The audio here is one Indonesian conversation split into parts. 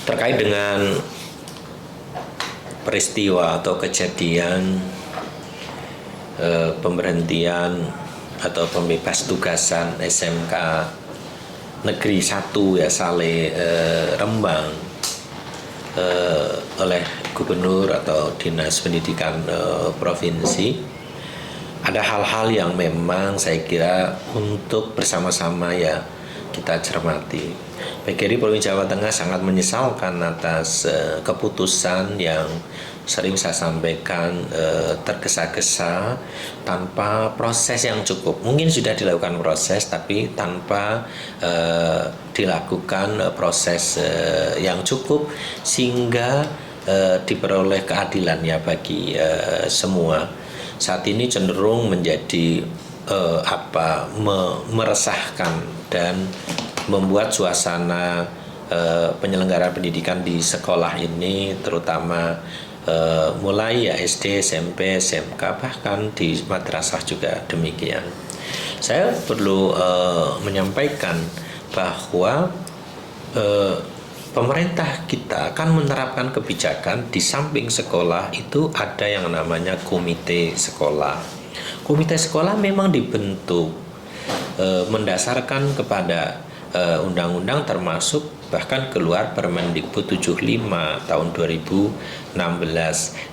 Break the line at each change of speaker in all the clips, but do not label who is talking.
terkait dengan peristiwa atau kejadian pemberhentian atau pembebas tugasan SMK Negeri 1 ya Saleh Rembang oleh Gubernur atau Dinas Pendidikan Provinsi, ada hal-hal yang memang saya kira untuk bersama-sama ya kita cermati. PGRI Provinsi Jawa Tengah sangat menyesalkan atas keputusan yang sering saya sampaikan tergesa-gesa tanpa proses yang cukup. Mungkin sudah dilakukan proses tapi tanpa dilakukan proses yang cukup sehingga diperoleh keadilan ya bagi semua. Saat ini cenderung menjadi meresahkan dan membuat suasana penyelenggaraan pendidikan di sekolah ini terutama mulai ya SD, SMP, SMK bahkan di madrasah juga demikian. Saya perlu menyampaikan bahwa pemerintah kita akan menerapkan kebijakan di samping sekolah itu ada yang namanya komite sekolah. Komite sekolah memang dibentuk mendasarkan kepada undang-undang termasuk bahkan keluar Permendikbud 75 tahun 2016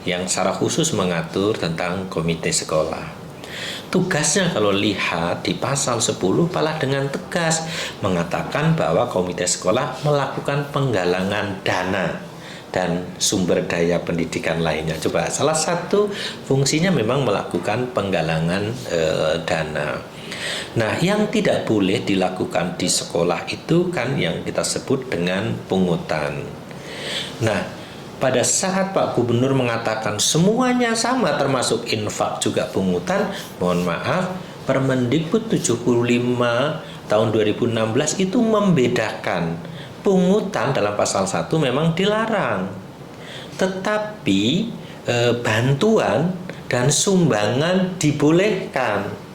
yang secara khusus mengatur tentang komite sekolah. Tugasnya kalau lihat di pasal 10 malah dengan tegas mengatakan bahwa komite sekolah melakukan penggalangan dana dan sumber daya pendidikan lainnya. Coba salah satu fungsinya memang melakukan penggalangan dana. Nah, yang tidak boleh dilakukan di sekolah itu kan yang kita sebut dengan pungutan. Nah, pada saat Pak Gubernur mengatakan semuanya sama termasuk infak juga pungutan, mohon maaf, Permendikbud 75 tahun 2016 itu membedakan. Pungutan dalam pasal 1 memang dilarang. Tetapi bantuan dan sumbangan dibolehkan.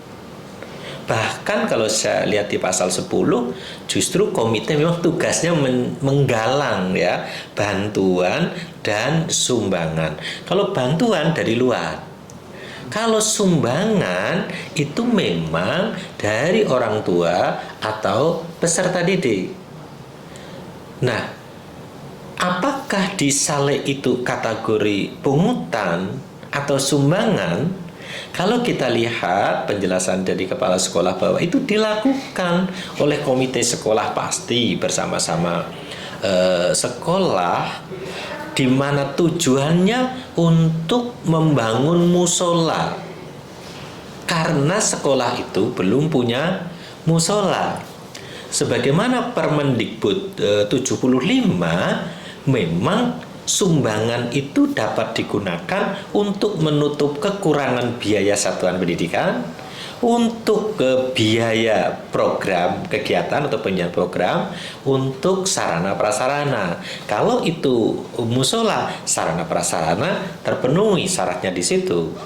Bahkan kalau saya lihat di pasal 10 justru komite memang tugasnya menggalang ya bantuan dan sumbangan. Kalau bantuan dari luar, kalau sumbangan itu memang dari orang tua atau peserta didik. Nah, apakah di Saleh itu kategori pungutan atau sumbangan? Kalau kita lihat penjelasan dari kepala sekolah bahwa itu dilakukan oleh komite sekolah pasti bersama-sama sekolah, di mana tujuannya untuk membangun musola karena sekolah itu belum punya musola. Sebagaimana Permendikbud 75 memang sumbangan itu dapat digunakan untuk menutup kekurangan biaya satuan pendidikan, untuk biaya program kegiatan atau penyiapan program, untuk sarana prasarana. Kalau itu musola, sarana prasarana terpenuhi syaratnya di situ.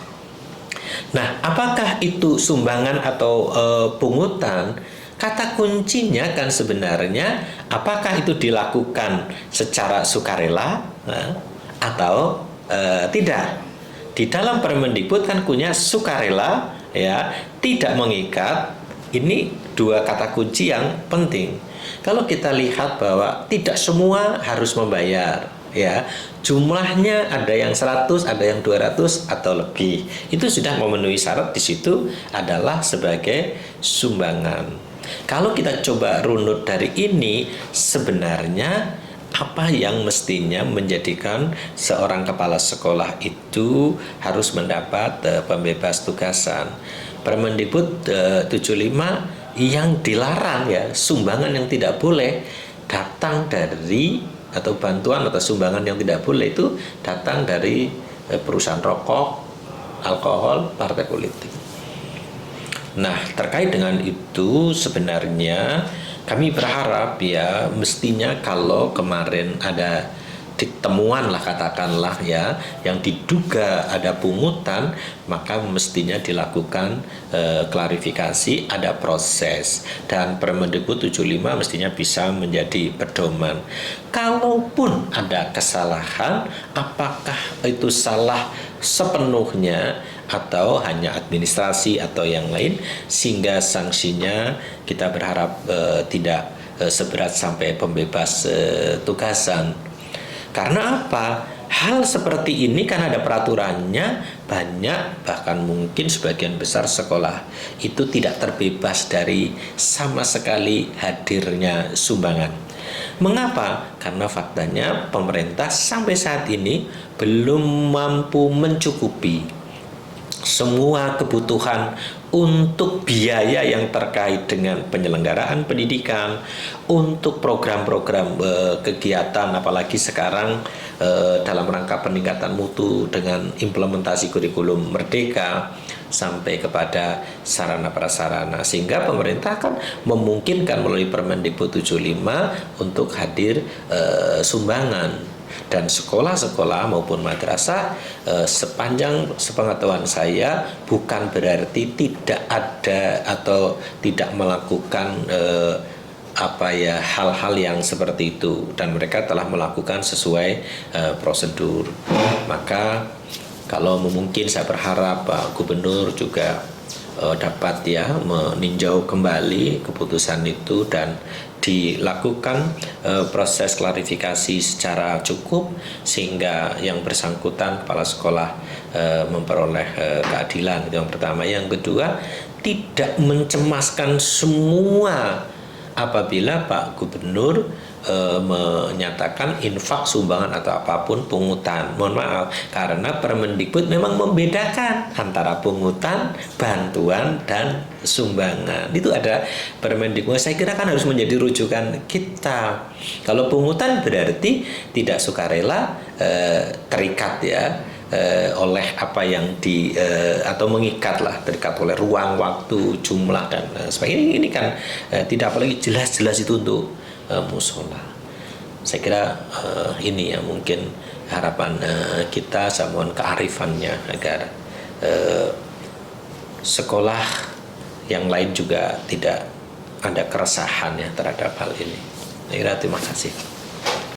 Nah, apakah itu sumbangan atau pungutan? Kata kuncinya kan sebenarnya apakah itu dilakukan secara sukarela atau tidak. Di dalam Permendikbud kan punya sukarela ya, tidak mengikat. Ini dua kata kunci yang penting. Kalau kita lihat bahwa tidak semua harus membayar ya, jumlahnya ada yang 100, ada yang 200 atau lebih. Itu sudah memenuhi syarat, di situ adalah sebagai sumbangan. Kalau kita coba runut dari ini, sebenarnya apa yang mestinya menjadikan seorang kepala sekolah itu harus mendapat pembebas tugasan? Permendikbud 75 yang dilarang ya, sumbangan yang tidak boleh datang dari, atau bantuan atau sumbangan yang tidak boleh itu datang dari perusahaan rokok, alkohol, partai politik. Nah, terkait dengan itu sebenarnya kami berharap ya mestinya kalau kemarin ada ditemuan lah katakanlah ya yang diduga ada pungutan, maka mestinya dilakukan klarifikasi, ada proses, dan Permendikbud 75 mestinya bisa menjadi pedoman. Kalaupun ada kesalahan, apakah itu salah sepenuhnya atau hanya administrasi atau yang lain, sehingga sanksinya kita berharap tidak seberat sampai pembebas tugasan. Karena apa? Hal seperti ini kan ada peraturannya banyak, bahkan mungkin sebagian besar sekolah itu tidak terbebas dari sama sekali hadirnya sumbangan. Mengapa? Karena faktanya pemerintah sampai saat ini belum mampu mencukupi semua kebutuhan untuk biaya yang terkait dengan penyelenggaraan pendidikan, untuk program-program kegiatan, apalagi sekarang dalam rangka peningkatan mutu dengan implementasi kurikulum merdeka sampai kepada sarana prasarana, sehingga pemerintah akan memungkinkan melalui Permendikbud 75 untuk hadir sumbangan. Dan sekolah-sekolah maupun madrasah sepanjang sepengetahuan saya bukan berarti tidak ada atau tidak melakukan hal-hal yang seperti itu, dan mereka telah melakukan sesuai prosedur. Maka kalau mungkin saya berharap Pak Gubernur juga dapat ya meninjau kembali keputusan itu dan dilakukan proses klarifikasi secara cukup sehingga yang bersangkutan kepala sekolah memperoleh keadilan. Itu yang pertama. Yang kedua, tidak mencemaskan semua apabila Pak Gubernur menyatakan infak, sumbangan atau apapun pungutan. Mohon maaf, karena Permendikbud memang membedakan antara pungutan, bantuan, dan sumbangan. Itu ada Permendikbud. Saya kira kan harus menjadi rujukan kita. Kalau pungutan berarti tidak sukarela, terikat ya oleh apa yang atau mengikat lah, terikat oleh ruang, waktu, jumlah, dan sebagainya. Ini kan tidak, apalagi jelas-jelas itu untuk musola. Saya kira ini yang mungkin harapan kita, saya mohon kearifannya agar sekolah yang lain juga tidak ada keresahan ya terhadap hal ini. Saya kira terima kasih.